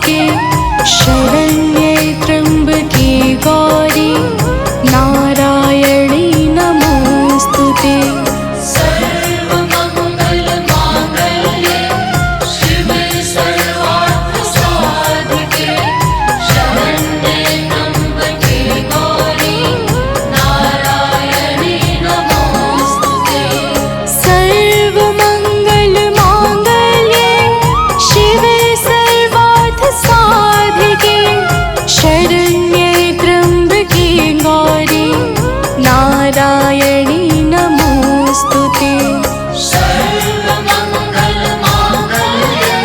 साधिके शरण्ये त्र्यम्बके गौरी नारायणी नमोस्तुते। सर्वमङ्गलमाङ्गल्ये शिवे सर्वार्थसाधिके शरण्ये त्र्यम्बके गौरी नारायणी नमोस्तुते। सर्वमङ्गलमाङ्गल्ये शिवे सर्वार्थसाधिके शरण्ये त्र्यम्बके गौरी नारायणी नमोस्तुते। सर्वमङ्गलमाङ्गल्ये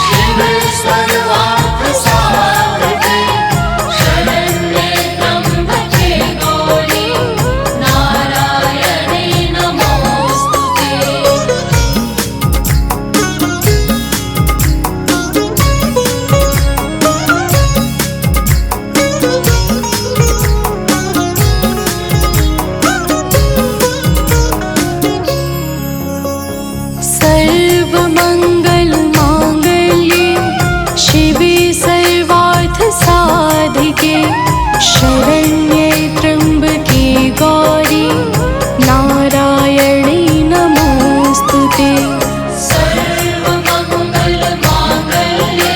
शिवे सर्वार्थसाधिके शरण्ये त्र्यम्बके गौरी नारायणी नमोस्तुते। सर्वमङ्गलमाङ्गल्ये शिवे सर्वार्थसाधिके शरण्ये त्र्यम्बके गौरी नारायणी नमोस्तुते। सर्वमङ्गलमाङ्गल्ये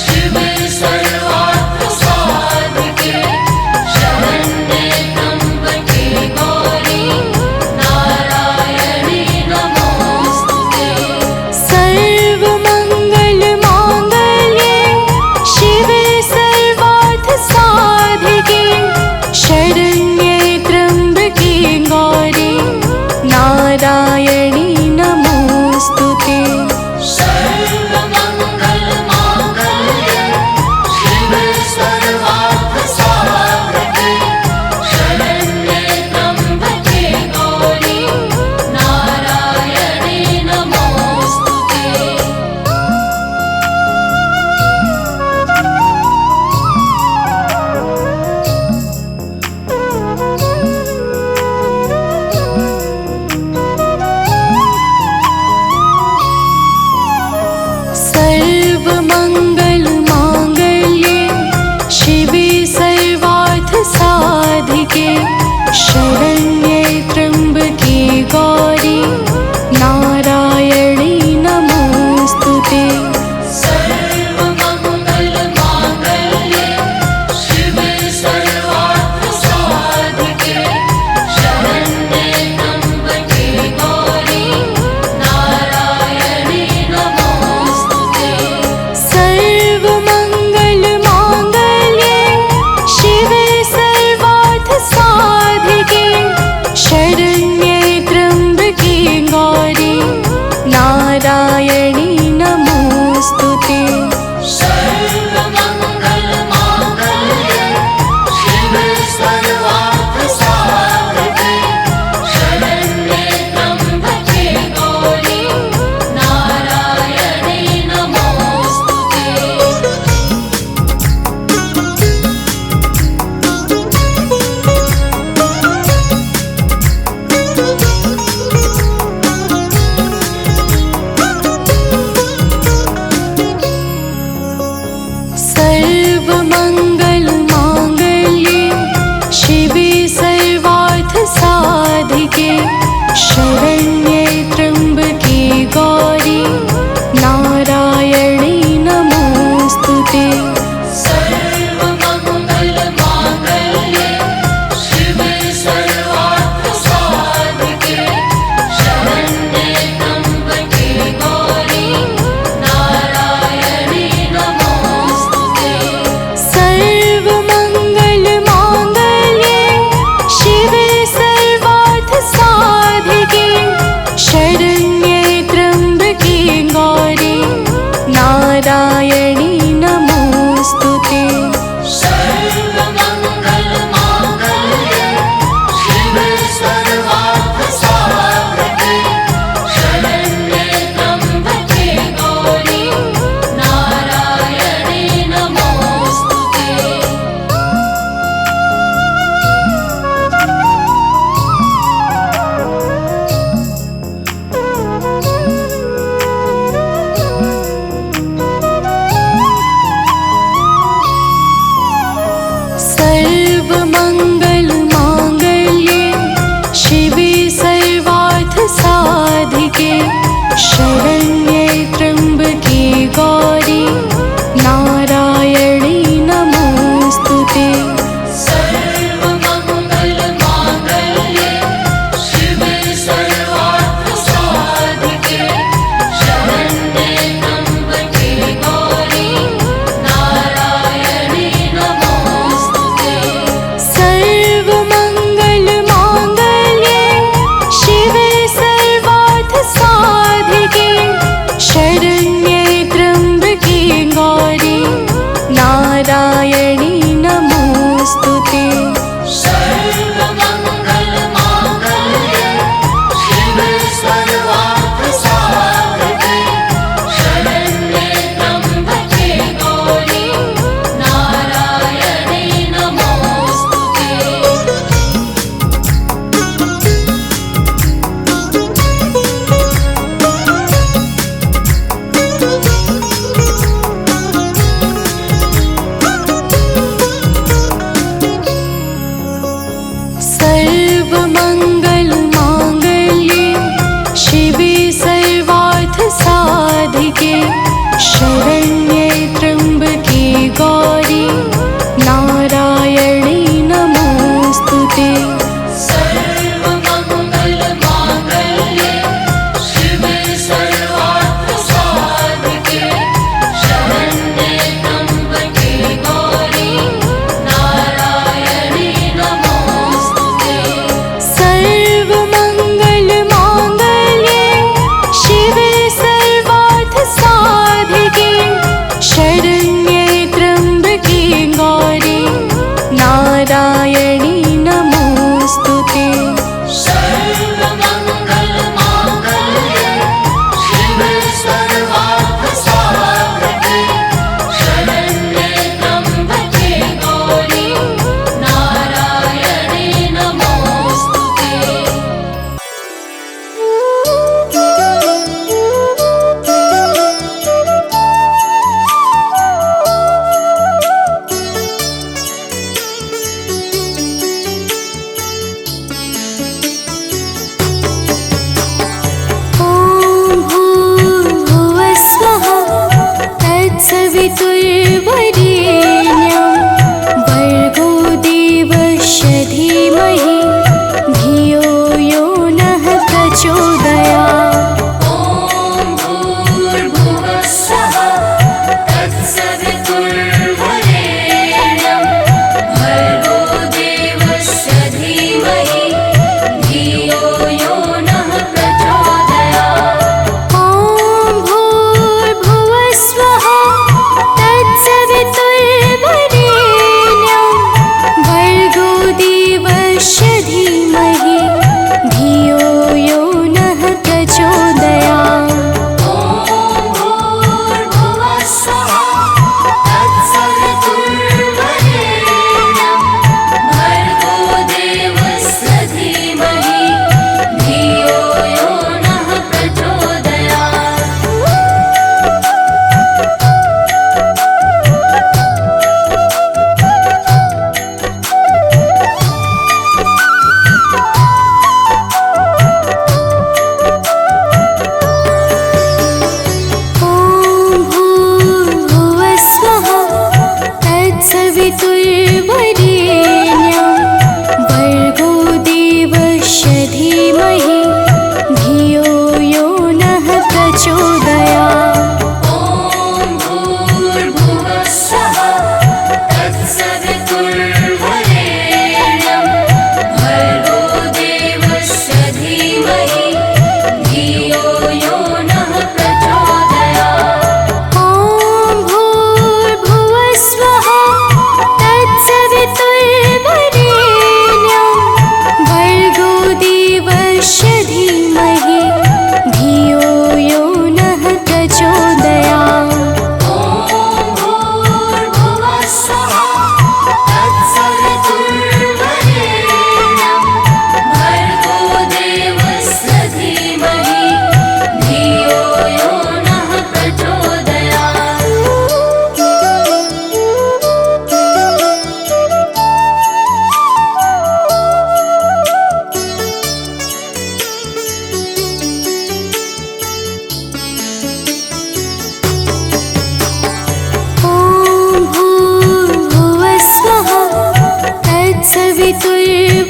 शिवे सर्वार्थसाधिके शरण्ये त्र्यम्बके गौरी नारायणी नमोस्तुते। सर्वमङ्गलमाङ्गल्ये शिवे सर्वार्थसाधिके शरण्ये त्र्यम्बके गौरी नारायणी नमोस्तुते। सर्वमङ्गलमाङ्गल्ये शिवे सर्वार्थसाधिके शरण्ये त्र्यम्बके गौरी नारायणी नमोस्तुते। सर्वमङ्गलमाङ्गल्ये शिवे सर्वार्थसाधिके शरण्ये त्र्यम्बके गौरी नारायणी नमोस्तुते। सर्वमङ्गलमाङ्गल्ये शिवे सर्वार्थसाधिके शरण्ये त्र्यम्बके गौरी नारायणी नमोस्तुते। सर्वमङ्गलमाङ्गल्ये शिवे सर्वार्थसाधिके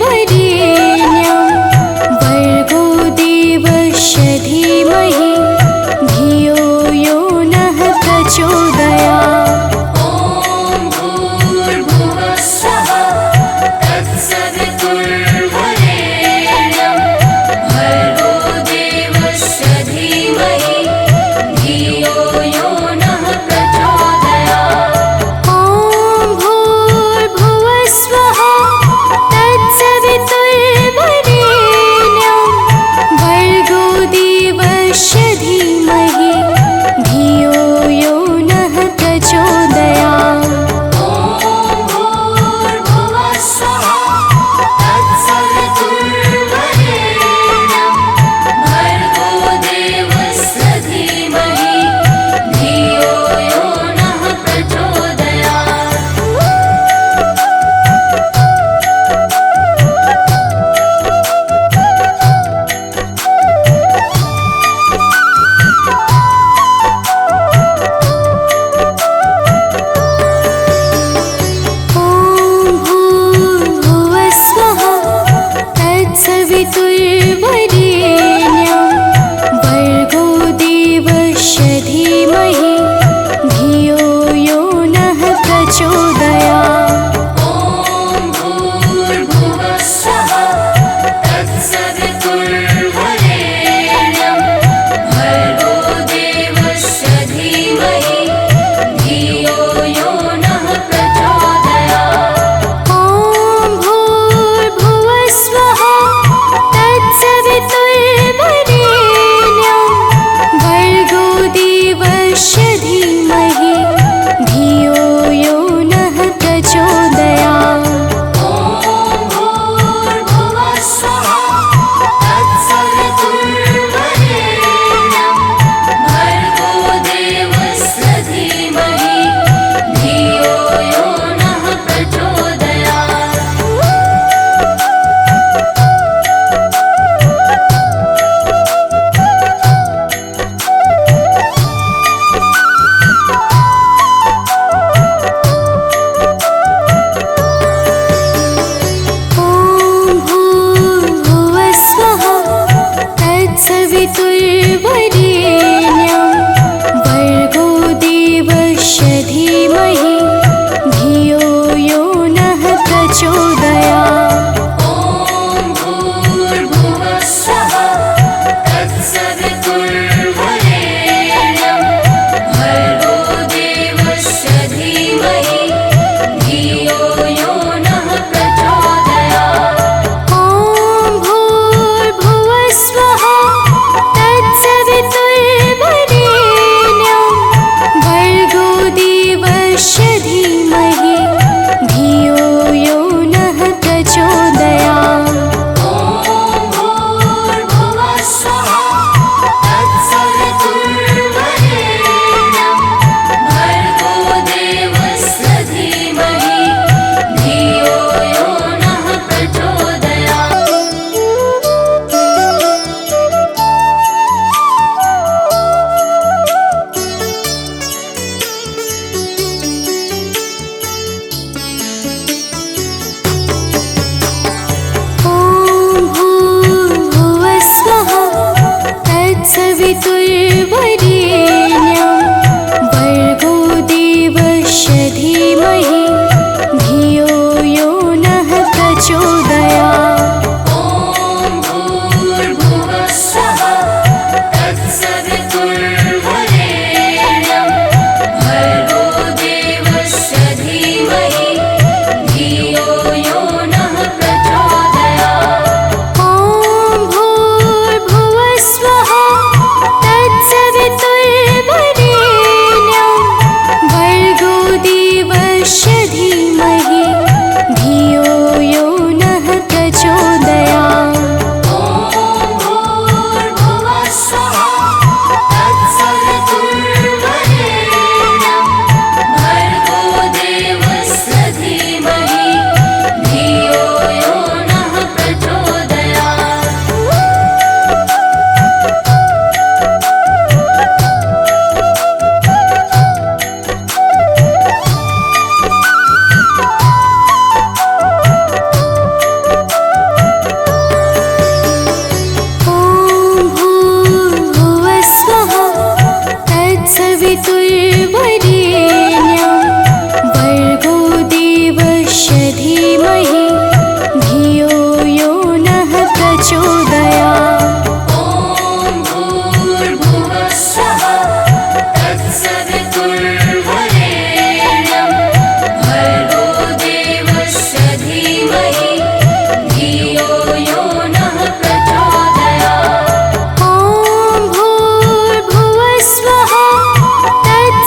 वरेण्यं भर्गो देवस्य धीमहि धियो यो नः प्रचोदयात्। ॐ भूर्भुवः स्वः तत्सवितुर्वरेण्यं भर्गो देवस्य धीमहि धियो यो नः प्रचोदयात्। ॐ भूर्भुवः स्वः तत्सवितुर्वरेण्यं वितुर्वरेण्यं भर्गो देवस्य धीमहि धियो यो नः प्रचोदयात्। ॐ भूर्भुवः स्वः तत्सवितुर्वरेण्यं भर्गो देवस्य धीमहि धियो यो नः प्रचोदयात्। ॐ भूर्भुवः स्वः तत्सवितुर्वरेण्यं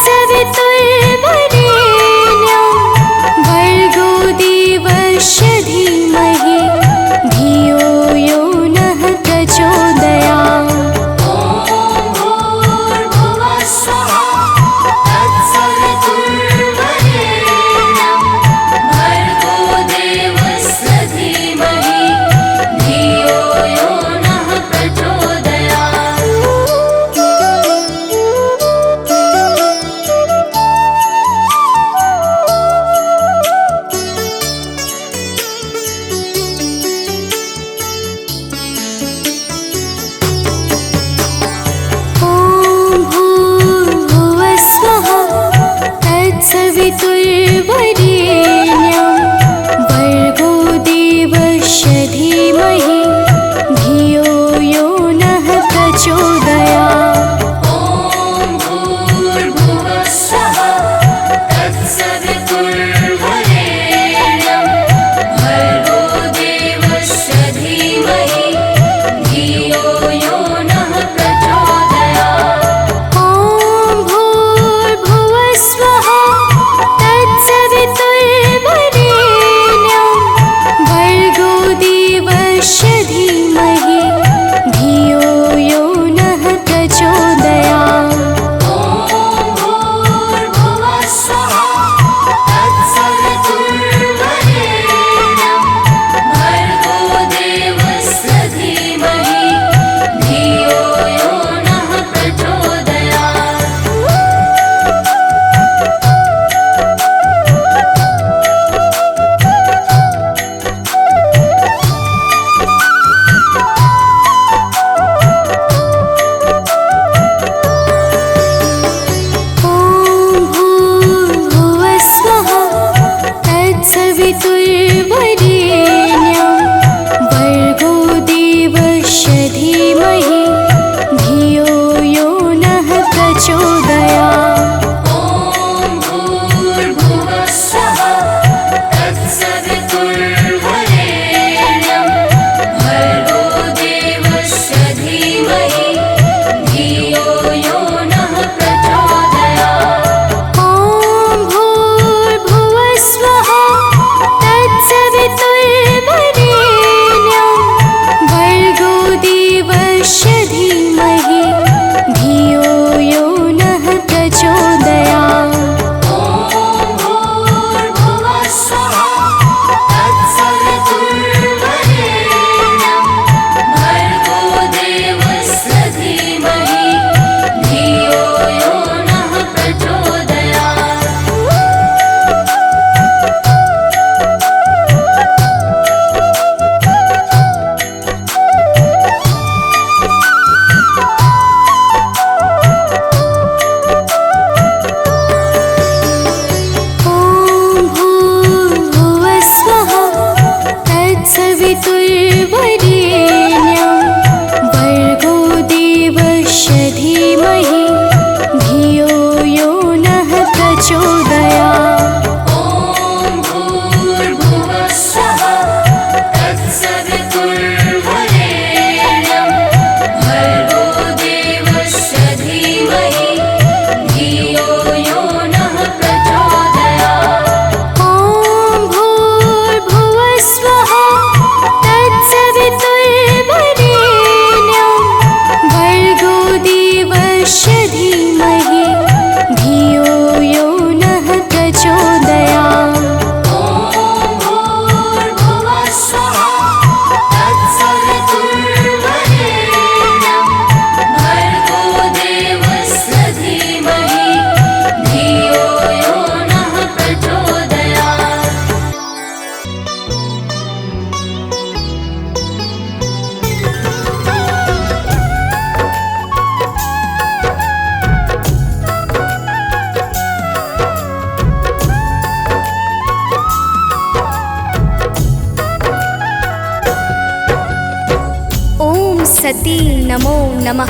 सती नमो नमः।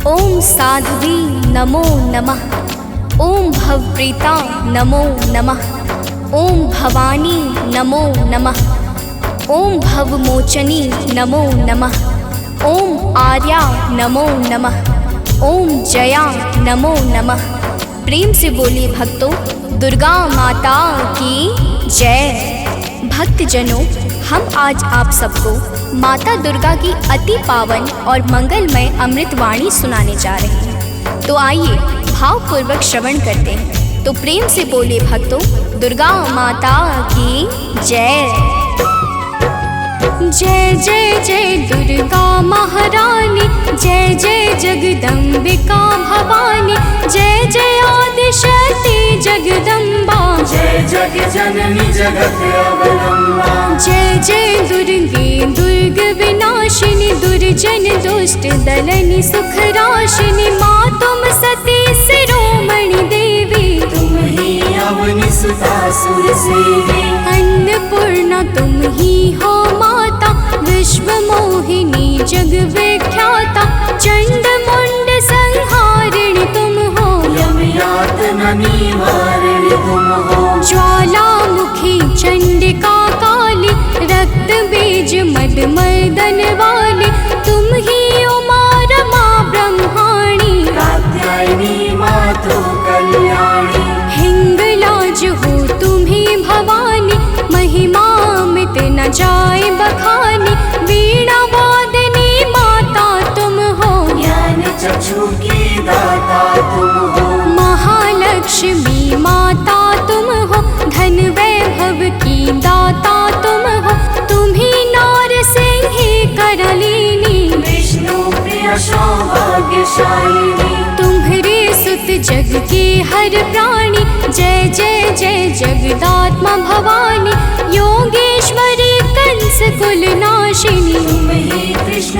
ओम साध्वी नमो नमः। ओम भवप्रीता नमो नमः। ओम भवानी नमो नमः। ओम भवमोचनी नमो नमः। ओम आर्या नमो नमः। ओम जया नमो नमः। प्रेम से बोलिए भक्तों, दुर्गा माता की जय। भक्तजनों, हम आज आप सबको माता दुर्गा की अति पावन और मंगलमय अमृतवाणी सुनाने जा रहे हैं। तो आइए भावपूर्वक श्रवण करते हैं। तो प्रेम से बोलिए भक्तों, दुर्गा माता की जय। जय जय जय दुर्गा महारानी, जय जय जगदम्बिका भवानी, जय जय आदिशक्ति जगदम्बा, जय जग जननी जगत अवलंबा। जय जय दुर्गे दुर्ग विनाशिनी, दुर्जन दुष्ट दलनी सुख राशिनी, माँ तुम सती शिरोमणि देवी, तुम ही अवनि सुता सुर सेवी। अन्नपूर्णा तुम ही हो माता, विश्व मोहिनी जग विख्याता, चंड मुंड संहारिणी तुम हो, यम यातना निवारिणी तुम हो। ज्वालामुखी चंडिका काली, रक्त बीज मद मर्दन वाली, तुम ही उमा रमा ब्रह्माणी, कात्यायनी मातु कल्याणी। हिंगलाज हो तुम्ही भवानी, महिमा मित न जाए बखानी, वीणा वादनी माता तुम हो, ज्ञान चक्षु की दाता तुम हो। महालक्ष्मी माता तुम हो, धन वैभव की दाता तुम हो, तुम्ही नार सिंही करलीनी, विष्णु प्रिय सौभाग्यशालिनी। तुम्हारे सुत जग के हर प्राणी, जय जय जय जगदात्मा भवानी, योगेश्वरी कंस कुल नाशिनी, तुम ही कृष्ण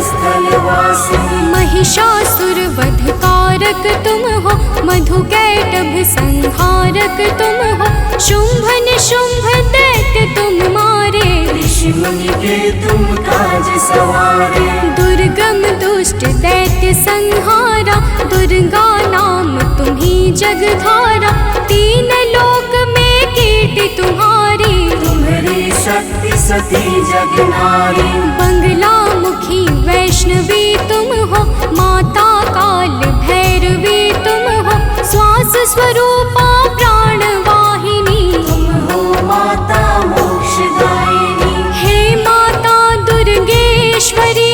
स्थल वासिनी। महिषासुर वध कारक तुम हो, मधु कैटभ संहारक तुम हो, शुंभ निशुंभ दैत्य तुम मारे, ऋषि मुनि के तुम काज सवारे। दुर्गम दुष्ट दैत्य संहारा, दुर्गा नाम तुम्ही जगधारा, तीन लोक में कीर्ति तुम्हारी, तुम्हारी शक्ति सती जग नारी। बंगला मुखी वैष्णवी तुम हो, माता काल भैरवी तुम हो, श्वास स्वरूपा प्राण वाहिनी, तुम हो माता मोक्षदायिनी। हे माता दुर्गेश्वरी,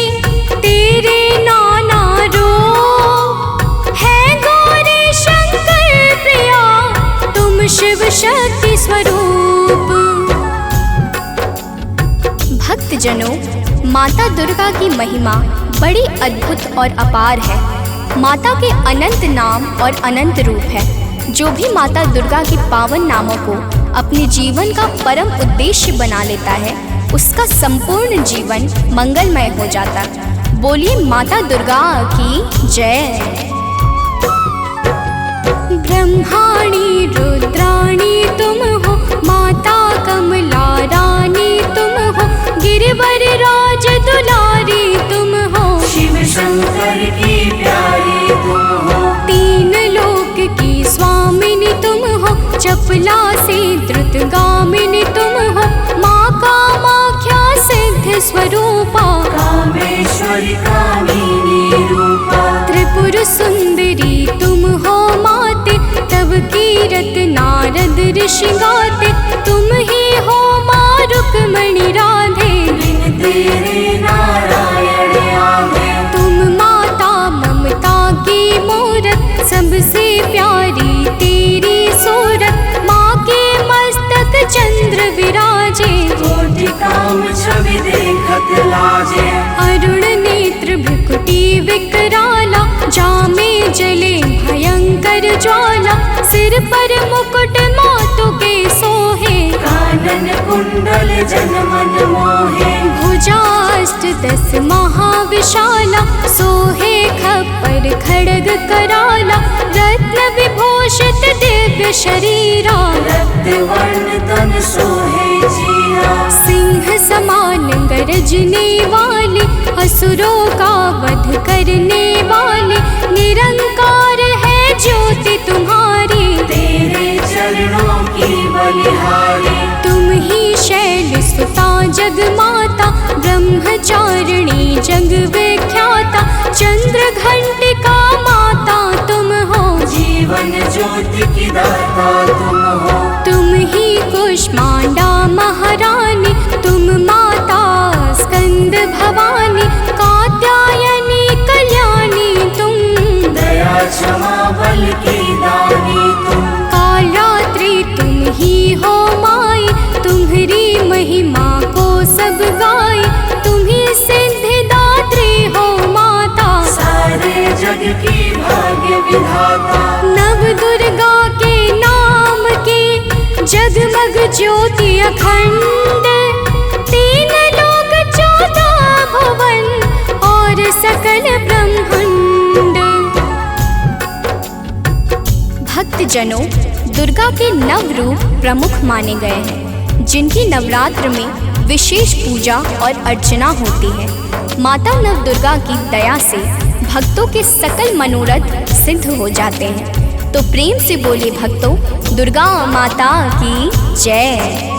तेरे नाना रूप है गौरी शंकर प्रिया, तुम शिव शक्ति स्वरूप। भक्तजनों, माता दुर्गा की महिमा बड़ी अद्भुत और अपार है। माता के अनंत नाम और अनंत रूप है। जो भी माता दुर्गा के पावन नामों को अपने जीवन का परम उद्देश्य बना लेता है, उसका संपूर्ण जीवन मंगलमय हो जाता है। बोलिए माता दुर्गा की जय। ब्रह्माणी रुद्राणी तुम हो, माता कमला रानी तुम हो, गिरिवर राज दुलारी तुम हो, शिव शंकर की प्यारी तुम हो। तीन लोक की स्वामिनी तुम हो, चपला से द्रुतगामिनी तुम हो, माँ कामाख्या सिद्ध स्वरूपा, कामेश्वरी कामिनी रूपा। त्रिपुर सुंदरी तुम हो माते, तब कीरत नारद ऋषि गाते, तुम ही हो माँ रुक्मणी राधे, बिन तेरे नारायण आवे। तुम माता ममता की मूरत, सबसे प्यारी तेरी सूरत, माँ के मस्तक चंद्र विराजे, कोटि काम छवि देखत लाजे। अरुण नेत्र भ्रुकुटी विकराला, जामे जले भयंकर ज्वाला, सिर पर मुकुट मातु के सोहे, कानन कुंडल जन मन मोहे। भुजाष्ट दस महाविशाला, सोहे खप्पर खड्ग कराला, रत्न विभूषित दिव्य शरीरा, रक्त वर्ण तन सोहे जीरा। सिंह समान गरजने वाली, असुरों का वध करने वाले, निरंकार है ज्योति तुम्हारी। तेरे चरणों की बलिहारी, तुम ही शैल सुता जग माता, ब्रह्मचारिणी जग विख्याता, चंद्र घंटिका माता तुम हो। जीवन ज्योति की दाता तुम हो। तुम ही कुष्मांडा महारानी, तुम माता स्कंद भवानी, कात्यायनी कल्याणी तुम। दया क्षमा बल की दानी तुम। कालरात्रि तुम ही हो माई, तुम्हारी महिमा को सब गाए। तुम ही सिद्धिदात्री हो माता, सारे जग की भाग्य विधाता। नव दुर्गा के नाम की जगमग ज्योति अखंड, तीन लोक 14 भुवन और सकल ब्रह्मांड। भक्तजनों, दुर्गा के नव रूप प्रमुख माने गए हैं, जिनकी नवरात्र में विशेष पूजा और अर्चना होती है। माता नव दुर्गा की दया से भक्तों के सकल मनोरथ सिद्ध हो जाते हैं। तो प्रेम से बोले भक्तों, दुर्गा माता की जय।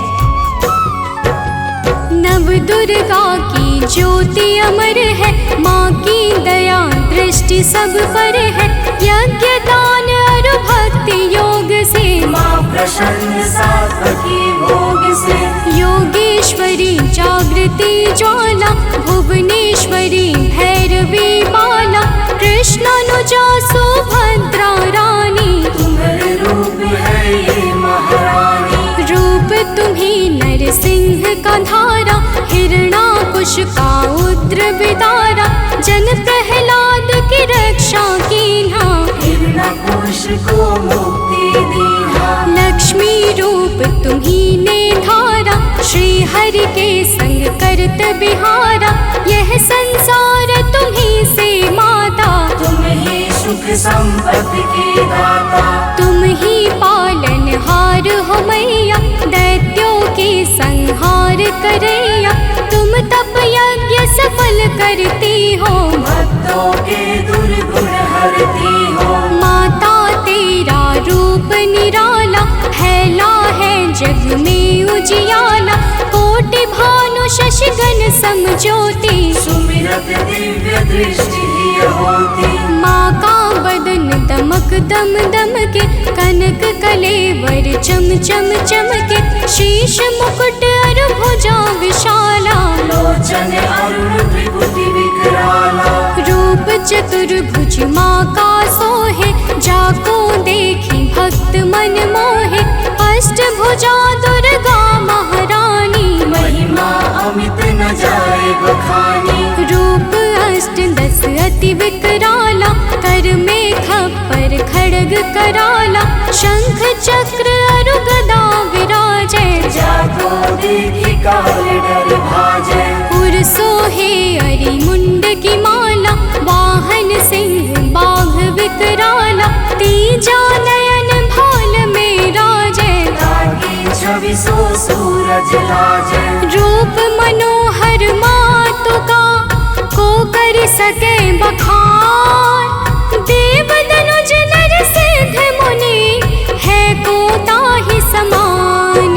नव दुर्गा की ज्योति अमर है, माँ की दया दृष्टि सब पर है। यज्ञ दान और भक्ति योग से, माँ प्रसन्न सात्वकी भोग से। योगेश्वरी जागृति ज्वाला, भुवनेश्वरी भैरवी बाला, कृष्णानुजा सुभद्रा रानी। तुम्हारे रूप है ये महारानी, रूप तुम्ही नरसिंह का धारा, हिरणाकुश का उग्र विदारा, जन प्रहलाद की रक्षा कीन्हा। हिरण्यकुश को मुक्ति दीन्हा। लक्ष्मी रूप तुम्ही ने धारा, श्री हरि के संग करत बिहारा। यह संसार तुम्ही से माता, तुम ही सुख संपत्ति की दाता। तुम ही पालनहार हो मैया, दैत्यों के संहार करैया। तुम तप यज्ञ सफल करती हो, भक्तों के दुर्गुण हरती हो। माता तेरा रूप निराला, फैला है जग में उजियाला। कोटि भानु शशिगण समज्योति, सुमिरत दिव्य दृष्टि ही होती। माँ का बदन दमक दम दम के, कनक कलेवर चम चम चमके। शीश मुकुट और भुजा विशाला, लोचन अरुण त्रिपुटी विकराला। रूप चतुर्भुज माँ का सोहे, जाको देखी भक्त मन मोहे। अष्टभुजा दुर्गा महारानी, महिमा अमित न जाए बखानी। रूप अष्ट दस अति विकराला, कर में खप्पर खड़ग कराला। शंख चक्र और गदा विराजे, जाको देखी काल डर भाजे। उर सोहे अरि मुंड की माला, वाहन सिंह बाघ विकराला। तीजा नयन भाल में राजे, ताकि छवि सो सूरज लाजे। रूप मनोहर मातु का, को कर सके बखान। देव दनुज नर सिद्ध मुनि, है को ताहि समान।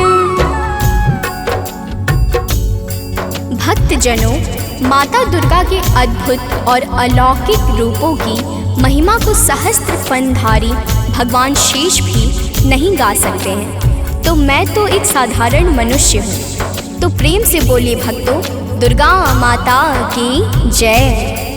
भक्तजनों, माता दुर्गा के अद्भुत और अलौकिक रूपों की महिमा को सहस्त्र फनधारी भगवान शेष भी नहीं गा सकते हैं। तो मैं तो एक साधारण मनुष्य हूँ। तो प्रेम से बोलिए भक्तों, दुर्गा माता की जय।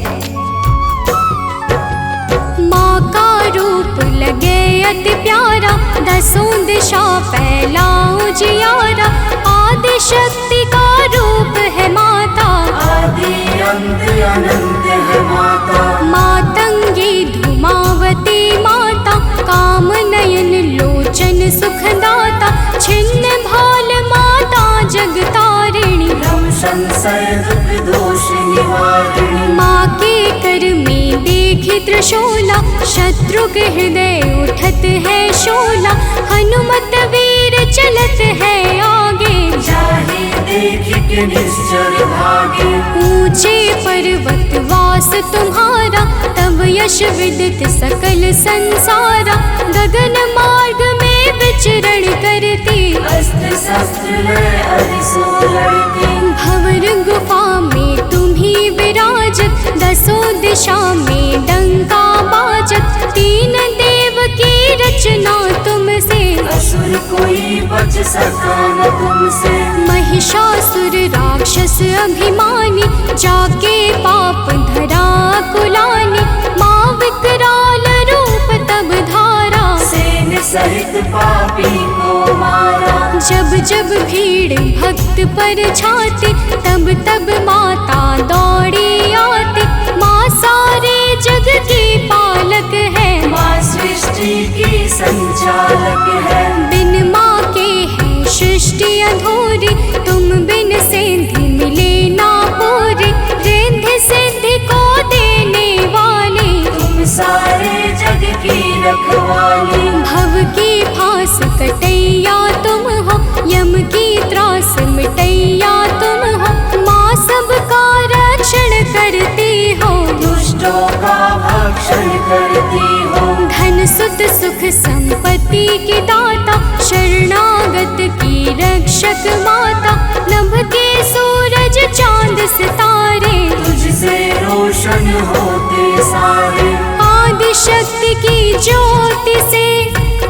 माँ का रूप लगे अति प्यारा, दसों दिशा फैला उजियारा। आदि शक्ति का रूप है माता, आदि अंत अनंत है माता। मातंगी धूमावती माता, काम नयन लोचन सुखदाता। छिन्न भाल माता जगतारिणी, ब्रह्म संशय दुख दोष निवारिणी। माँ के कर में देखी त्रिशूला, शत्रु के हृदय उठत है शोला। हनुमत वीर चलत है आगे, जाहे देख के निश्चर भागे। ऊंचे पर्वत वास तुम्हारा, तब यश विदित सकल संसारा। गगन मार्ग में विचरण करती, अस्त्र शस्त्र लय अरिसो लड़ती। भंवर गुफा में तुम्ही विराजत, दसों दिशा में डंका बाजत। तीन देव की रचना तुमसे, असुर कोई बच सका न तुमसे। महिषासुर राक्षस अभिमानी, जाके पाप धरा कुलानी। माँ विकराल रूप तब धारा, सेन सहित पापी को मारा। जब जब भीड़ भक्त पर छाती, तब तब माता दौड़ी आती। माँ सारे जग की पालक है, माँ सृष्टि की संचालक है। बिन माँ के है सृष्टि अधूरी, तुम बिन सिद्धि मिले ना पूरी। रिद्धि सिद्धि को देने वाली, तुम सारे जग की रखवाली। भव की फांस कटैया तुम हो, यम की त्रास मिटैया तुम हो। माँ सबका रक्षण करती हो, दुष्टों का भक्षण करती हो। धन सुत सुख संपत्ति की दाता, शरणागत की रक्षक माता। नभ के सूरज चांद सितारे, तुझसे रोशन होते सारे। आदि शक्ति की ज्योति से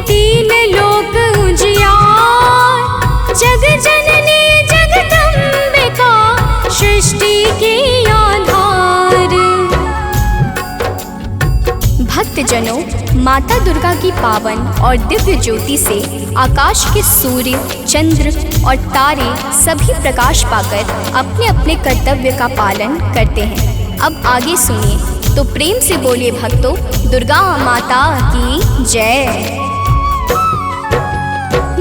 तीन लोक उजियार। जग जननी जगदम्बिका, सृष्टि की आधार। भक्तजनों, माता दुर्गा की पावन और दिव्य ज्योति से आकाश के सूर्य, चंद्र और तारे सभी प्रकाश पाकर अपने अपने कर्तव्य का पालन करते हैं। अब आगे सुनिए, तो प्रेम से बोलिए भक्तों, दुर्गा माता की जय।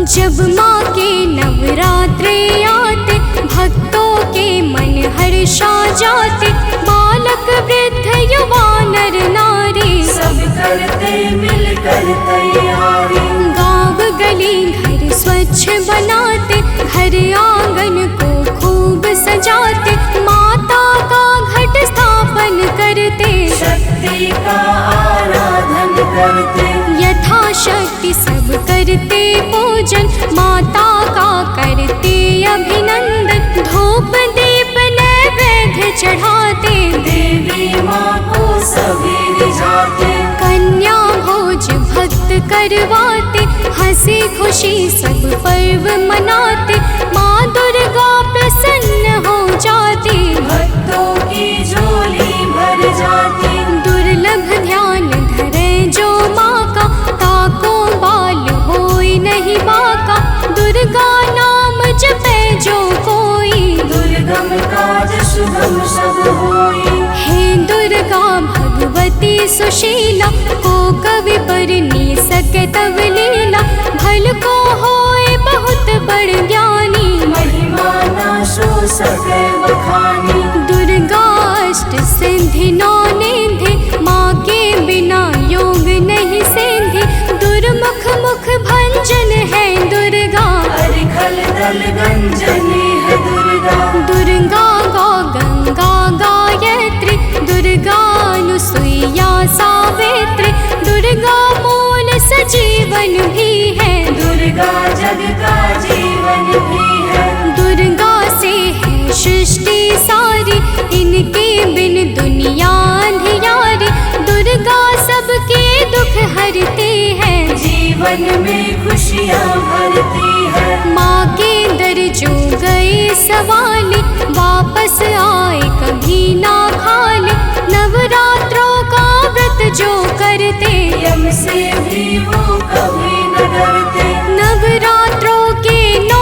जब माँ के नवरात्रे आते, भक्तों के मन हर्षा जाते। बालक वृद्ध युवा नर नारी, सब करते मिलकर तैयारी। गाँव गली घर स्वच्छ बनाते, घर आंगन को खूब सजाते। माता का घट स्थापन करते, शक्ति का आराधन करते। यथाशक्ति सब करते पूजन, माता का करते अभिनंदन। धूप दीप नैवेद्य चढ़ाते, देवी माँ को सभी रिझाते। कन्या भोज भक्त करवाते, हंसी खुशी सब पर्व मनाते। माँ दुर्गा प्रसन्न हो जाती, भक्तों की झोली भर जाती। दुर्लभ ध्यान धरे जो माँ का, ताको बाल होई नहीं बाका। दुर्गा नाम जपे जो कोई, दुर्गम काज सुगम सब होई। हे दुर्गा भगवती सुशीला, को कवि बरनी सके तब लीला। भल को होए बहुत बड़ ज्ञानी, महिमा न सो सके बखानी। दुर्गा अष्ट सिद्धि नौ निधि, माँ के बिना योग नहीं सिद्धि। दुर्मुख मुख भंजन है दुर्गा, अरिखल दल गंजनी है दुर्गा। दुर्गा गौ गंगा गायत्री, दुर्गा अनुसुईया सावित्री। दुर्गा मूल सजीवन भी है, दुर्गा जग का जीवन भी है। दुर्गा से है सृष्टि सारी, इनके बिन दुनिया अंधियारी। दुर्गा सबके दुख हरती है, जीवन में खुशियाँ भरती है। माँ के दर जो गए सवाली, वापस आए कभी ना खाली। नवरात्रों का व्रत जो करते, यम से भी वो कभी न डरते। नवरात्रों के 9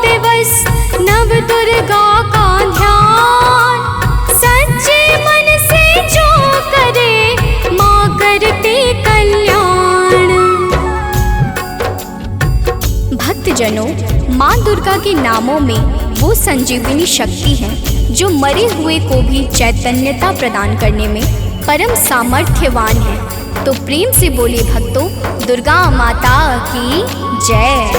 दिवस, नव दुर्गा का ध्यान। सच्चे मन से जो करे, माँ करते कल्याण। भक्तजनों, माँ दुर्गा के नामों में वो संजीवनी शक्ति है, जो मरे हुए को भी चैतन्यता प्रदान करने में परम सामर्थ्यवान है। तो प्रेम से बोलिए भक्तों, दुर्गा माता की जय।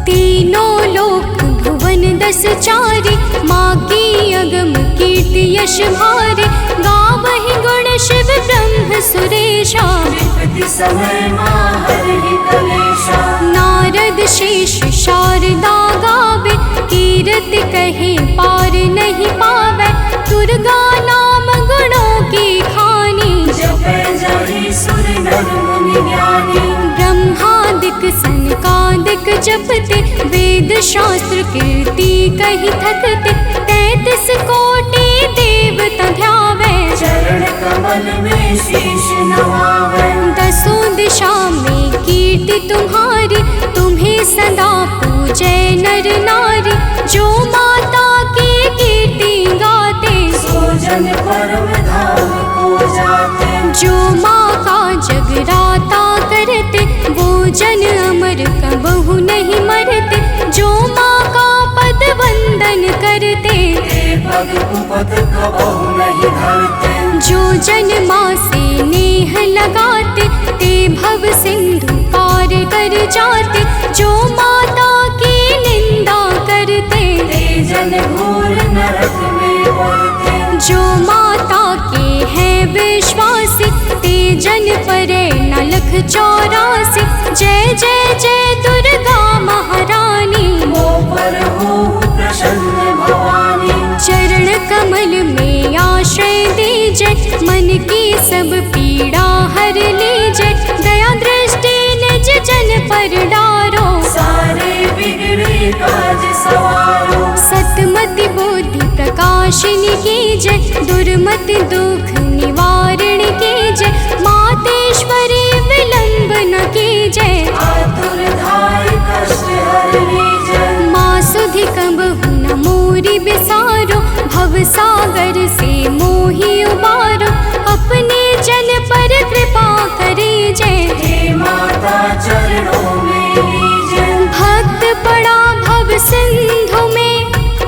तीनों लोक भुवन दस चारे, माँ की अगम कीर्ति यश भारे। गावहि गुण शिव ब्रह्म सुरेशा, विपत्ति समय माँ हरहि कलेशा। नारद शेष शारदा गावे, कीरति कहे पार नहीं पावे। दुर्गा नाम गुणों की खानी, जपै जहि सुर नर मुनि ज्ञानी। ब्रह्मादिक सनकादिक जपते, वेद शास्त्र कीर्ति कही थकते। 33 कोटि देवता ध्यावे, चरण कमल में शीश नवावे। दसों दिशा में कीर्ति तुम्हारी, तुम्हें सदा पूजे नर नारी। जो माता की कीर्ति गाते, सो जन परम धाम को जाते। जो माँ का जगराता करते, वो जन अमर कबहु नहीं मरते। जो माँ का पद वंदन करते, ते पग कुपथ कबहु नहीं धरते। जो जन माँ से नेह लगाते, ते भव सिंधु पार कर जाते। जो माता की निंदा करते, ते जन घोर नरक में पड़ते। जो माता के हैं विश्वासी, ते जन परे न लख 84। जय जय जय दुर्गा महारानी, मोह पर हो प्रसन्न भवानी। चरण कमल में आश्रय दीजे, मन की सब पीड़ा हर लीजे। दया दृष्टि निज जन पर डारो, सारे बिगड़े काज सवारो। सतमति बुद्धि प्रकाशिनी कीजे, दुर्मति दुख निवारण कीजे। मातेश्वरी विलंब न कीजे, आतुर धाय कष्ट हरनी जय। माँ सुधि कबहु न मोरी बिसारो, भव सागर से मोहि उबारो। अपने जन पर कृपा करी जय, हे माता चरणों में लीजे। भक्त पड़ा भव सिंधु में,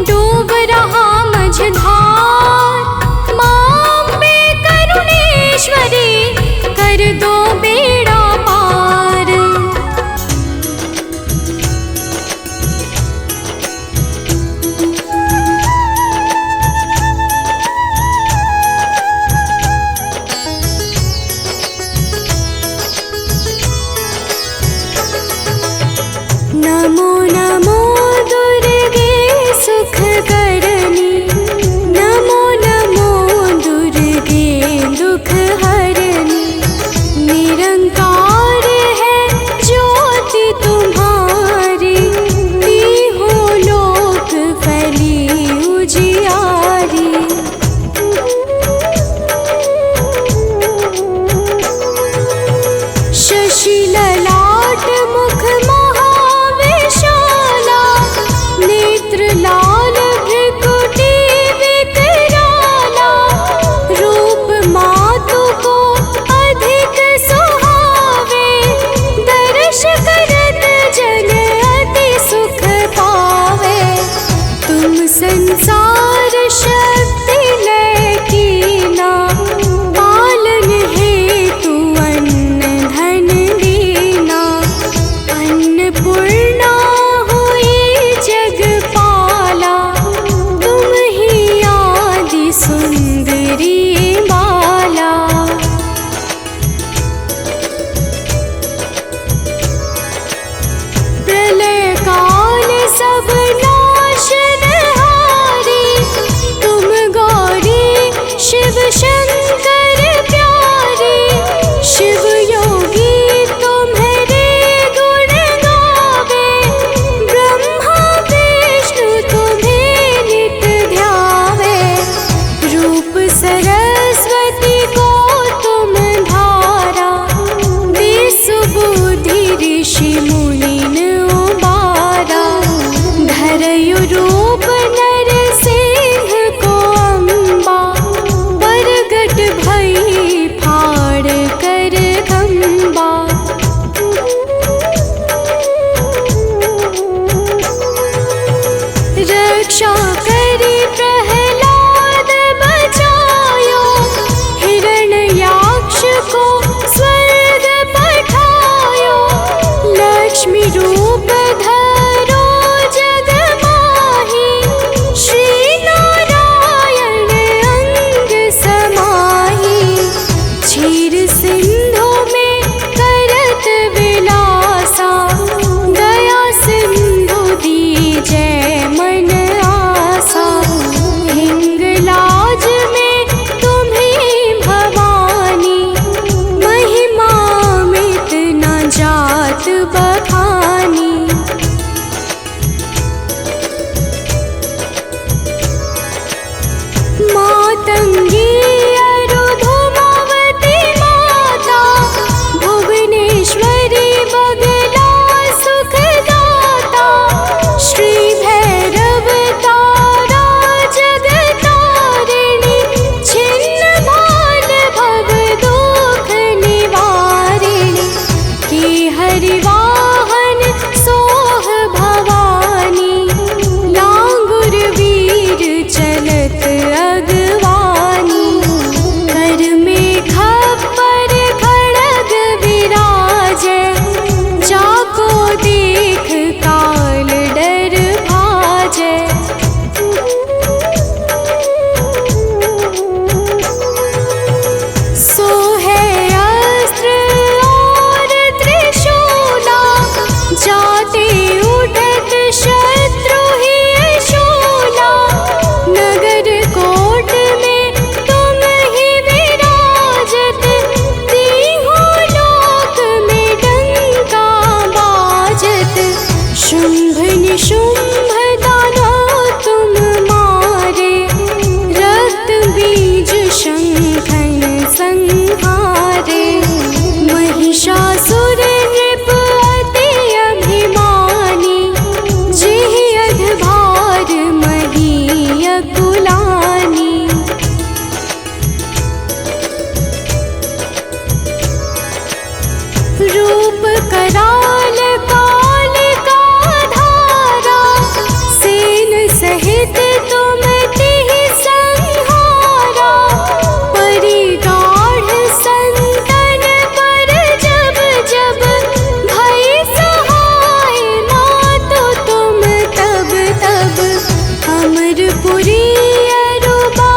डूब रहा मझधार। माँ अम्बे करुणेश्वरी, कर दो बेड़ा पार। नमो नमो दुर्गे सुख करनी, नमो नमो दुर्गे दुख हरनी। निरंकार है ज्योति तुम्हारी, तीहों लोक फैली उजियारी। शशि ललाट मुख महाविशाला, नेत्र लाल भृकुटी विकराला। रूप मातु को अधिक सुहावे, दर्श करत जन अति सुख पावे। तुम संसार शक्ति लय कीना, पालन हेतु अन्न धन दीना। हरिवाहन सोह भवानी, लांगुर वीर चलत अगवानी। कर में खप्पर खड़ग विराजै, जाको देख काल डर भाजै। सोहे अस्त्र और त्रिशूला, जाते उठत शत्रु ही शूला। नगर कोट में तुम ही विराजत, तीहों लोक में डंका बाजत। शुंभ निशुंभ दानव तुम मारे, रक्त बीज शंखन संहारे। महिषासुर नृप अति अभिमानी, जेहि अधभार महीय कुलानी। रूप कराल काल का धारा, सेन सहित तुम तिहि संहारा। परिगाढ़ संतन पर जब जब, भई सहाय मातु तुम तब तब। अमरपुरी अरुबा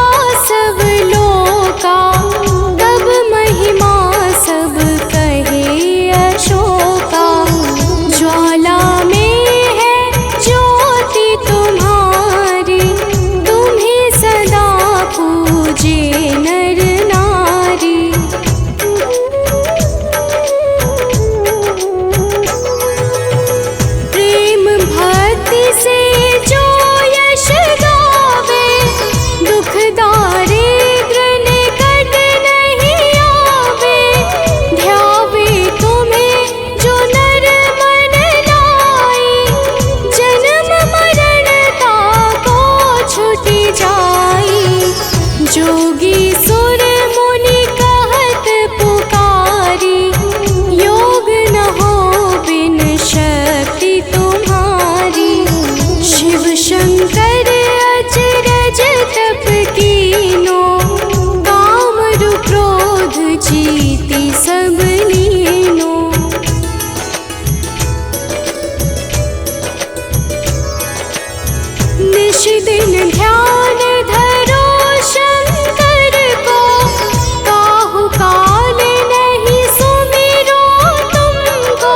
सब लोका, तब महिमा सब कहे अशोका। ज्वाला में है ज्योति तुम्हारी, तुम्हें सदा पूजे नर नारी। प्रेम भक्ति से जो यश गावे, दुख दारिद्र निकट नहीं आवे। ध्यावे तुम्हें जो नर मन लाई, जन्म मरण ताको छुटी जाई। जोगी सुर मुनि कहत पुकारी, योग न हो बिन शक्ति तुम्हारी। शिव शंकर अचरज तप कीनो, कामरु क्रोध जीति सब लीनो। निश दिन ध्यान धरो शंकर को, काहु काल नहीं सुमिरो तुमको।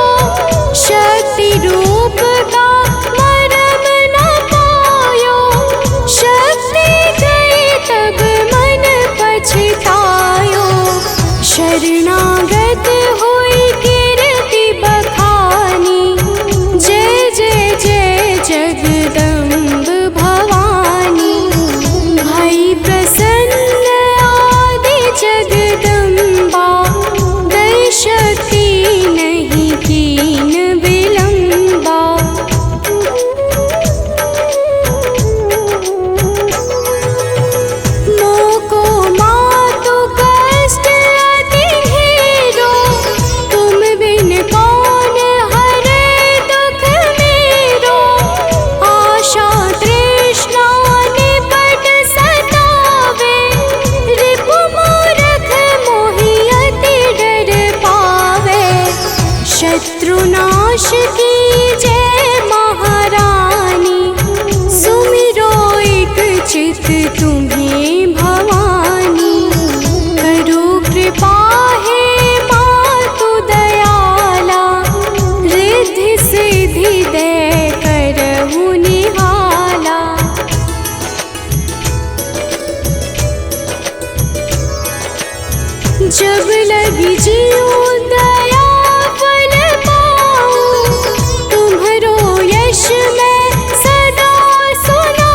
शक्ति रूप का मरम न पायो, शक्ति गई तब मन पछतायो। शरणागत हुई कीर्ति बखानी, जय जय जय जगदम्ब भवानी। भई प्रसन्न आदि जगदम्बा, दई शक्ति नहीं कीन विलंबा। मोको मातु कष्ट अति ढेरो, तुम बिन कौन हरे दुख मेरो। आशा तृष्णा निपट सतावे, रिपु मूरख मोहि अति डर पावे। शत्रुनाश की जय महारानी, सुमिरो एक चित तुम्हें भवानी। करो कृपा हे मातु दयाला, रिद्धि सिद्धि दे करहु निहाला। जब लगी जीव दया फल पाऊं, तुम्हरो यश मैं सदा सुना।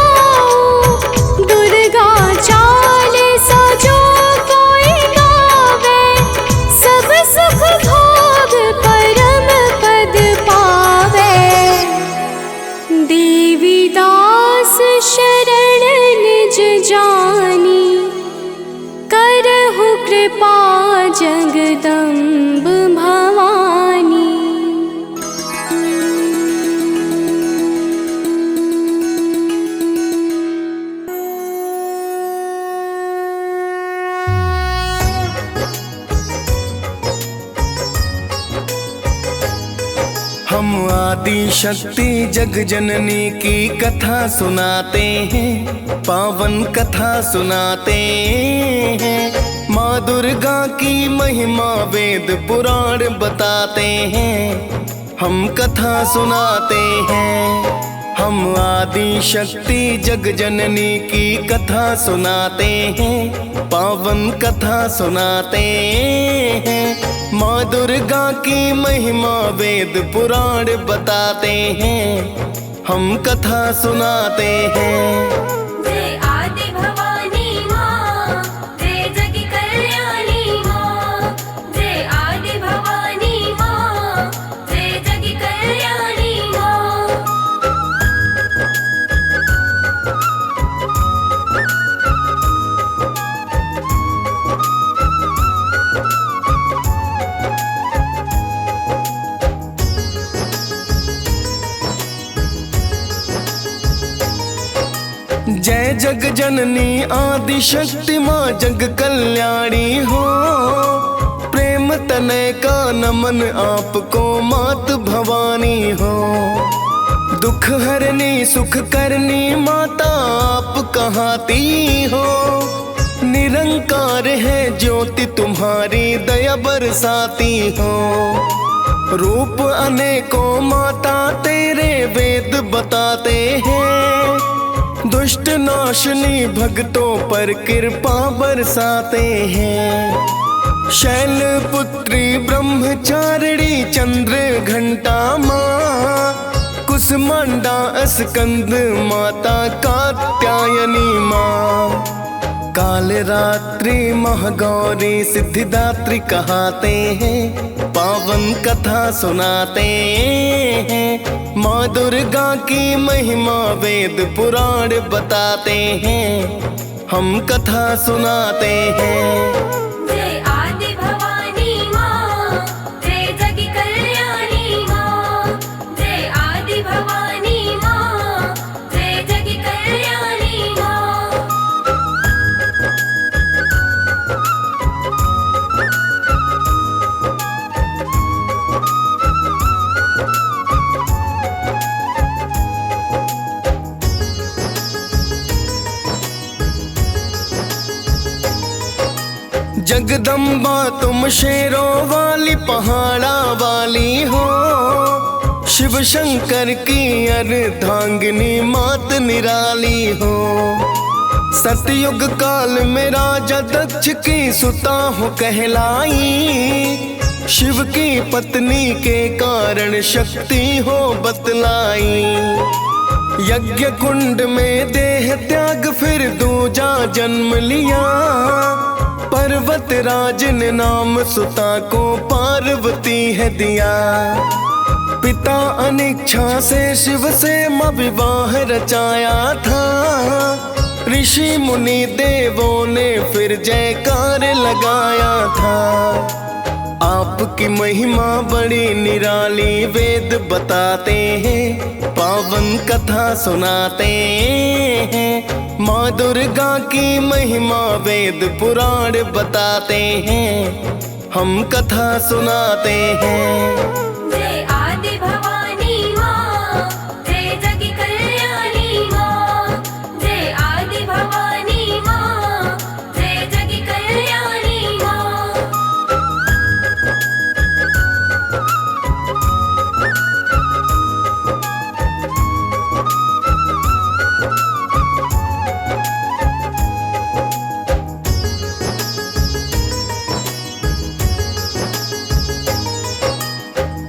हम आदि शक्ति जग जननी की कथा सुनाते हैं, पावन कथा सुनाते हैं। माँ दुर्गा की महिमा वेद पुराण बताते हैं, हम कथा सुनाते हैं। हम आदि शक्ति जग जननी की कथा सुनाते हैं, पावन कथा सुनाते हैं। माँ दुर्गा की महिमा वेद पुराण बताते हैं, हम कथा सुनाते हैं। जय आदि भवानी माँ, जय जग कल्याणी माँ। जय आदि भवानी माँ, जय जग कल्याणी माँ। जय जग जननी आदि शक्ति माँ जग कल्याणी हो। प्रेम तनय का नमन आपको मात भवानी हो। दुख हरनी सुख करनी माता आप कहाती हो। निरंकार है ज्योति तुम्हारी दया बरसाती हो। रूप अनेकों माता तेरे वेद बताते हैं। दुष्ट नाशनी भक्तों पर कृपा बरसाते हैं। शैल पुत्री ब्रह्मचारिणी चंद्र घंटा माँ। कुसमांडा स्कंद माता कात्यायनी माँ। काल रात्रि महागौरी सिद्धिदात्री कहाते हैं, पावन कथा सुनाते हैं। माँ दुर्गा की महिमा वेद पुराण बताते हैं, हम कथा सुनाते हैं। जय आदि भवानी माँ, जय जग कल्याणी माँ। जय आदि भवानी माँ, जय जग कल्याणी माँ। जगदम्बा तुम शेरों वाली पहाड़ा वाली हो। शिव शंकर की अर्धांगिनी मात निराली हो। सतयुग काल में राजा दक्ष की सुता हो कहलाई। शिव की पत्नी के कारण शक्ति हो बतलाई। यज्ञ कुंड में देह त्याग फिर दूजा जन्म लिया। पर्वत राज ने नाम सुता को पार्वती है दिया। पिता अनिच्छा से शिव से मां विवाह रचाया था। ऋषि मुनि देवों ने फिर जयकार लगाया था। आपकी महिमा बड़ी निराली वेद बताते हैं, पावन कथा सुनाते हैं। माँ दुर्गा की महिमा वेद पुराण बताते हैं, हम कथा सुनाते हैं। जय आदि भवानी माँ, जय जग कल्याणी माँ। जय आदि भवानी माँ, जय जग कल्याणी माँ।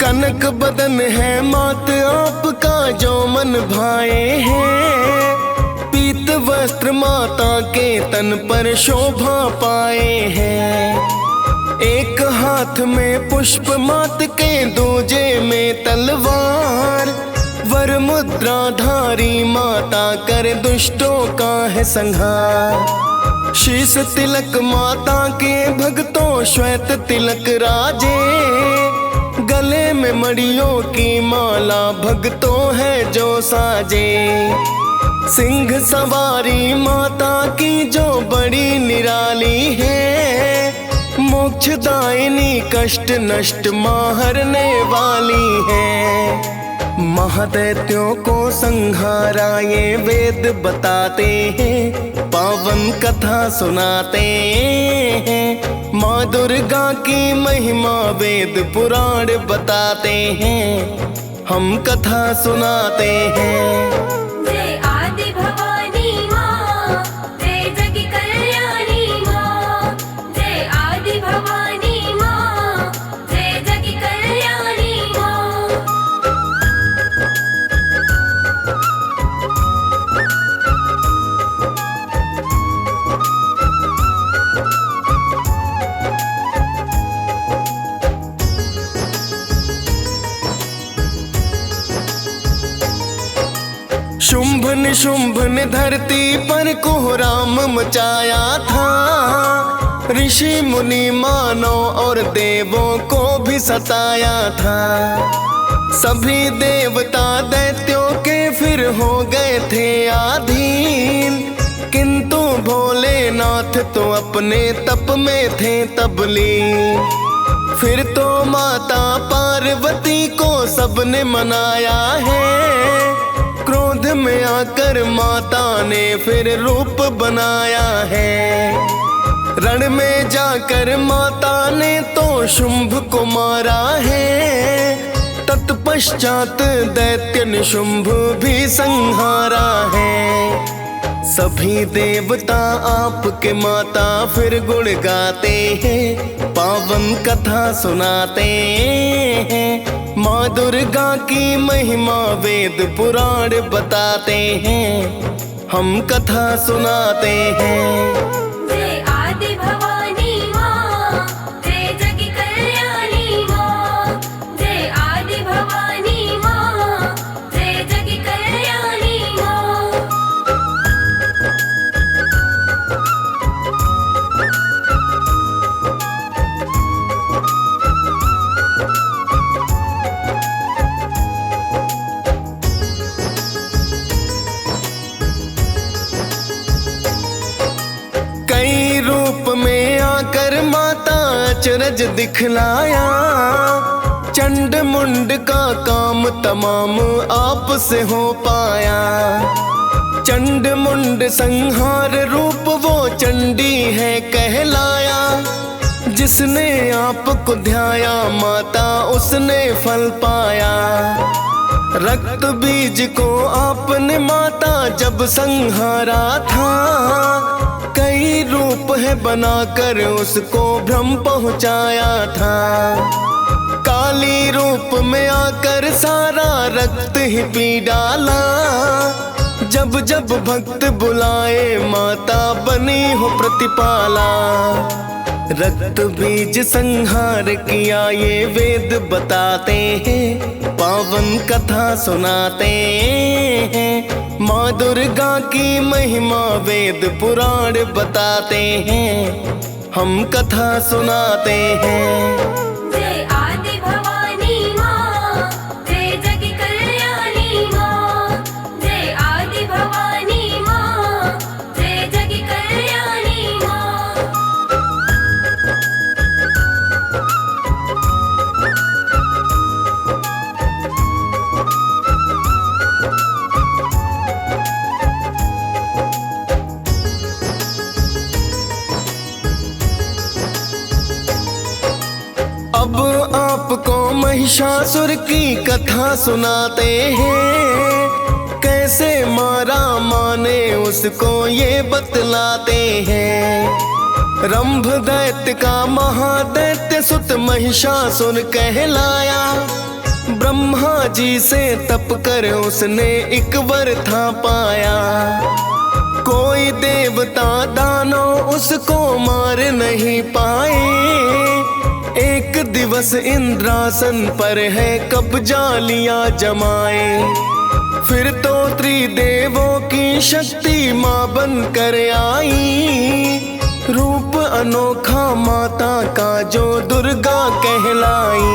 कनक बदन है मात आपका जो मन भाए हैं। पीत वस्त्र माता के तन पर शोभा पाए हैं। एक हाथ में पुष्प मात के दूजे में तलवार। वर मुद्रा धारी माता कर दुष्टों का है संहार। शीश तिलक माता के भक्तों श्वेत तिलक राजे। गले में मड़ियों की माला भक्तों है जो साजे। सिंह सवारी माता की जो बड़ी निराली है। मोक्षदायिनी कष्ट नष्ट माँ हरने वाली है। महादैत्यों को संहारा ये वेद बताते हैं, पावन कथा सुनाते हैं। माँ दुर्गा की महिमा वेद पुराण बताते हैं, हम कथा सुनाते हैं। जय आदि भवानी माँ, जय जग कल्याणी माँ। जय आदि भवानी माँ, जय जग कल्याणी माँ। शुंभ निशुंभ ने धरती पर कोहराम मचाया था, ऋषि मुनि मानव और देवों को भी सताया था। सभी देवता दैत्यों के फिर हो गए थे अधीन, किंतु भोलेनाथ तो अपने तप में थे तबलीन। फिर तो माता पार्वती को सबने मनाया है, क्रोध में आकर माता ने फिर रूप बनाया है। रण में जाकर माता ने तो शुंभ को मारा है, तत्पश्चात दैत्य निशुंभ भी संहारा है। सभी देवता आपके माता फिर गुण गाते हैं, पावन कथा सुनाते हैं। माँ दुर्गा की महिमा वेद पुराण बताते हैं, हम कथा सुनाते हैं। जय आदि भवानी माँ, जय जग कल्याणी माँ। जय आदि भवानी माँ, जय जग कल्याणी माँ। कई रूप में आकर माता अचरज दिखलाया, चंड मुंड का काम तमाम आप से हो पाया। चंड मुंड संहार रूप वो चंडी है कहलाया, जिसने आपको ध्याया माता उसने फल पाया। रक्त बीज को आपने माता जब संहारा था, कई रूप है बनाकर उसको भ्रम पहुंचाया था। काली रूप में आकर सारा रक्त ही पी डाला, जब जब भक्त बुलाए माता बनी हो प्रतिपाला। रक्त बीज संहार किया ये वेद बताते हैं, पावन कथा सुनाते हैं। माँ दुर्गा की महिमा वेद पुराण बताते हैं, हम कथा सुनाते हैं। जय आदि भवानी माँ, जय जग कल्याणी माँ। जय आदि भवानी माँ, जय जग कल्याणी माँ। अब आपको महिषासुर की कथा सुनाते हैं, कैसे मारा माने उसको ये बतलाते हैं। रंभ दैत्य का महादैत्य सुत महिषासुर कहलाया, ब्रह्मा जी से तप कर उसने एक वर था पाया। कोई देवता दानव उसको मार नहीं पाए, एक दिवस इंद्रासन पर है कब्जा लिया जमाए। फिर तो त्रिदेवों की शक्ति माँ बन कर आई, रूप अनोखा माता का जो दुर्गा कहलाई।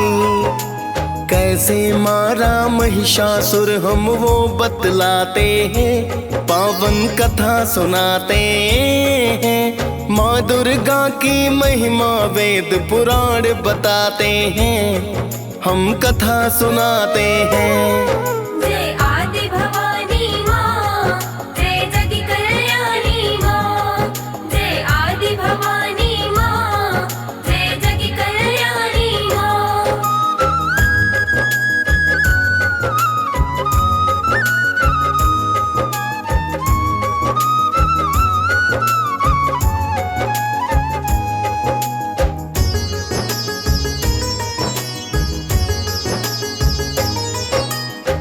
कैसे मारा महिषासुर हम वो बतलाते हैं, पावन कथा सुनाते हैं। माँ दुर्गा की महिमा वेद पुराण बताते हैं, हम कथा सुनाते हैं।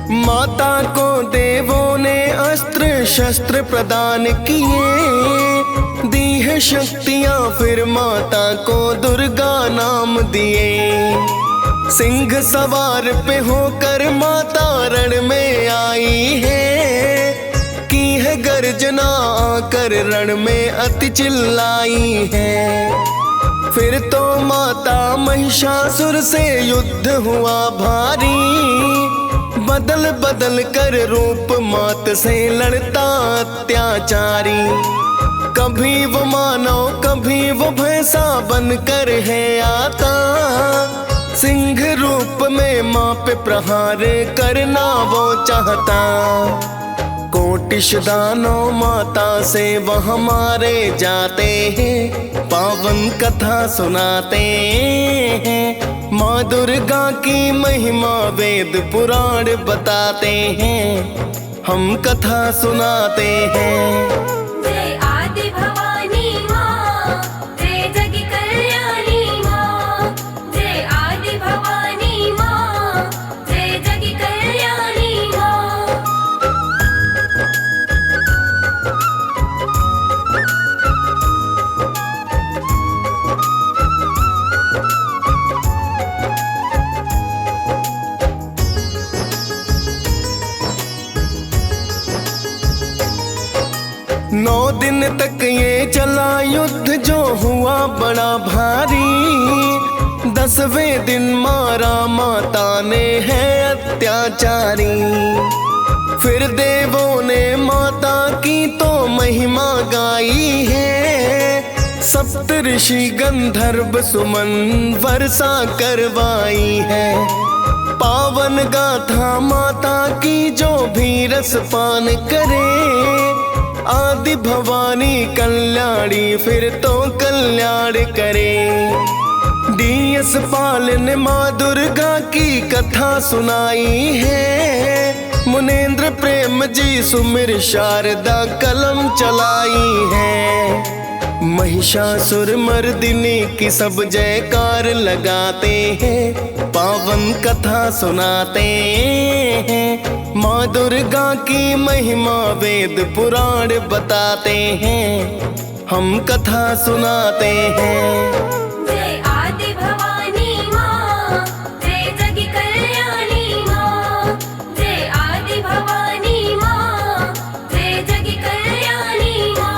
माता को देवों ने अस्त्र शस्त्र प्रदान किए, दी है शक्तियां फिर माता को दुर्गा नाम दिए। सिंह सवार पे होकर माता रण में आई है, की है गर्जना आकर रण में अति चिल्लाई है। फिर तो माता महिषासुर से युद्ध हुआ भारी, बदल बदल कर रूप मात से लड़ता अत्याचारी। कभी वो मानव कभी वो भैंसा बनकर है आता, सिंह रूप में माँ पे प्रहार करना वो चाहता। कोटिश दानव माता से वह मारे जाते हैं, पावन कथा सुनाते हैं। माँ दुर्गा की महिमा वेद पुराण बताते हैं, हम कथा सुनाते हैं। जय आदि भवानी माँ, जय जग कल्याणी माँ। जय आदि भवानी माँ, जय जग कल्याणी माँ। नौ दिन तक ये चला युद्ध जो हुआ बड़ा भारी, 10वें दिन मारा माता ने है अत्याचारी। फिर देवों ने माता की तो महिमा गाई है, सप्त ऋषि गंधर्व सुमन वर्षा करवाई है। पावन गाथा माता की जो भी रस पान करे, आदि भवानी कल्याणी फिर तो कल्याण करे। डीएस पाल ने माँ दुर्गा की कथा सुनाई है, मुनेन्द्र प्रेम जी सुमिर शारदा कलम चलाई है। महिषासुर मर्दिनी की सब जयकार लगाते हैं, पावन कथा सुनाते हैं। माँ दुर्गा की महिमा वेद पुराण बताते हैं, हम कथा सुनाते हैं। जय आदि भवानी माँ, जय जग कल्याणी माँ। जय आदि भवानी माँ, जय जग कल्याणी माँ।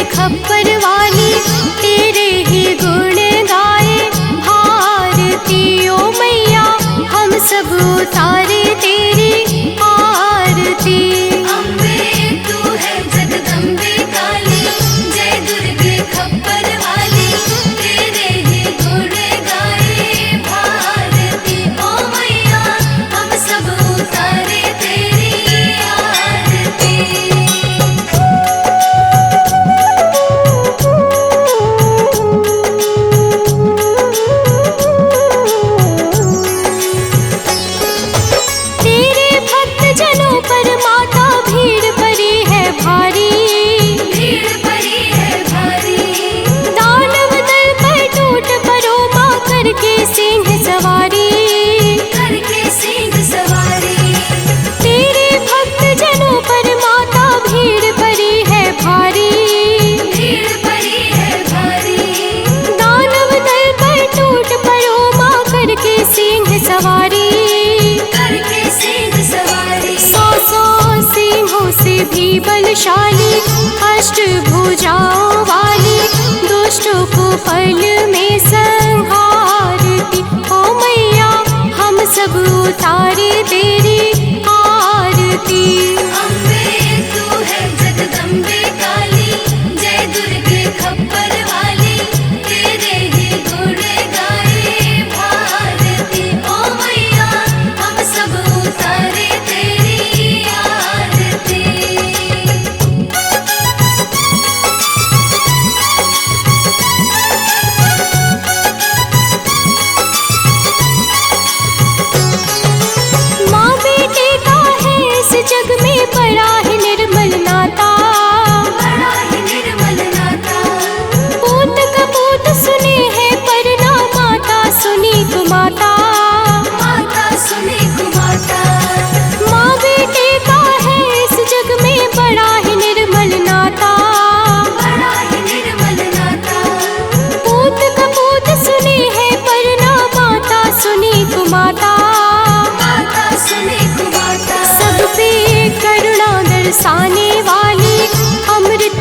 खप्पर वाली तेरे ही गुण गाए, भारती ओ मैया हम सब उतारे तेरी आरती। अम्बे तू है जगदम्बे काली, जय दुर्गे खप्पर वाली तेरे ही गुण गाए। भारती ओ मैया हम सब उतारे तेरी आरती। भी बलशाली, अष्टभुजाओं वाली, दुष्टों को पल में संहारती। ओ मैया हम सब उतारे तेरी आरती। अम्बे तू है जगदम्बे काली, जय दुर्गे खप्पर वाली तेरे ही गुण गाए। भारती ओ मैया हम सब उतारे तेरी आरती।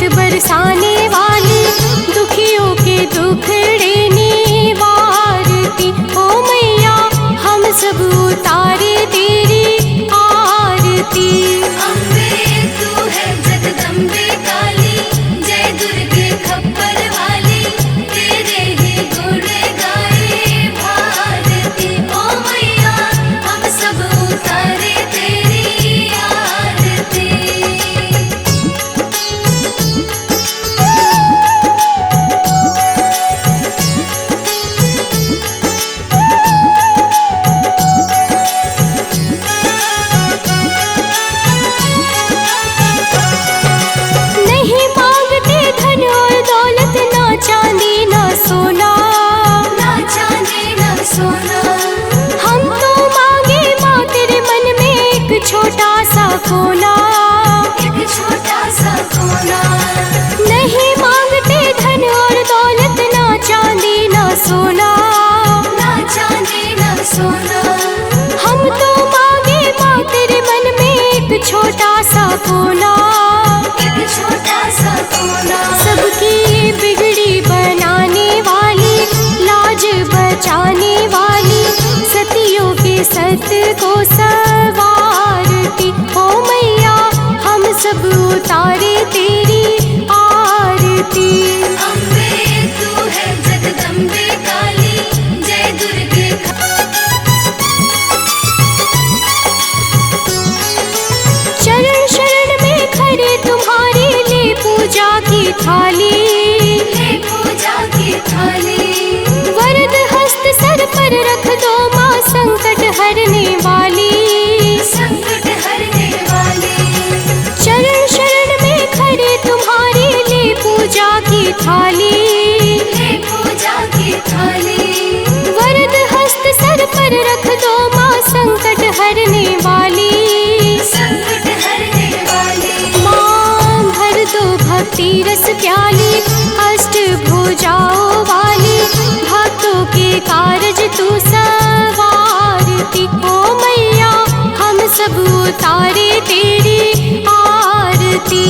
अमृत बरसाने वाली, दुखियों के दुखड़े निवारती। ओ मैया हम सब उतारे तेरी आरती। अम्बे तू है जगदम्बे काली, जय दुर्गे खप्पर वाली, तेरे ही गुण गाए भारती। ओ मैया हम सब उतारे तेरी आरती। नहीं मांगते धन और दौलत, ना चांदी ना सोना, ना चांदी ना सोना, हम तो मांगे माँ तेरे मन में एक छोटा सा कोना। एक छोटा सा कोना। नहीं मांगते धन और दौलत, ना चांदी ना सोना, ना चांदी ना सोना, हम तो मांगे माँ तेरे मन में एक छोटा सा कोना। एक छोटा सा कोना। सबकी बिगड़ी बनाने वाली, लाज बचाने वाली, सतियों के सत को सवारती। ओ मैया हम सब उतारे तेरी आरती। अम्बे तू है जगदम्बे काली, जय दुर्गे चरण शरण में खड़े तुम्हारे, ले पूजा की थाली। ले पूजा की थाली। वरद हस्त सर पर रख दो माँ, संकट हरने वाली। संकट हरने वाली। चरण शरण में खड़े तुम्हारे, ले पूजा की थाली। ले पूजा की थाली। वरद हस्त सर पर रख दो माँ, संकट हरने वाली। संकट हरने वाली। माँ भर दो भक्ति रस प्याली, अष्ट भुजाओं वाली, भक्तों के कारज तू सवारती। ओ मैया हम सब उतारे तेरी आरती।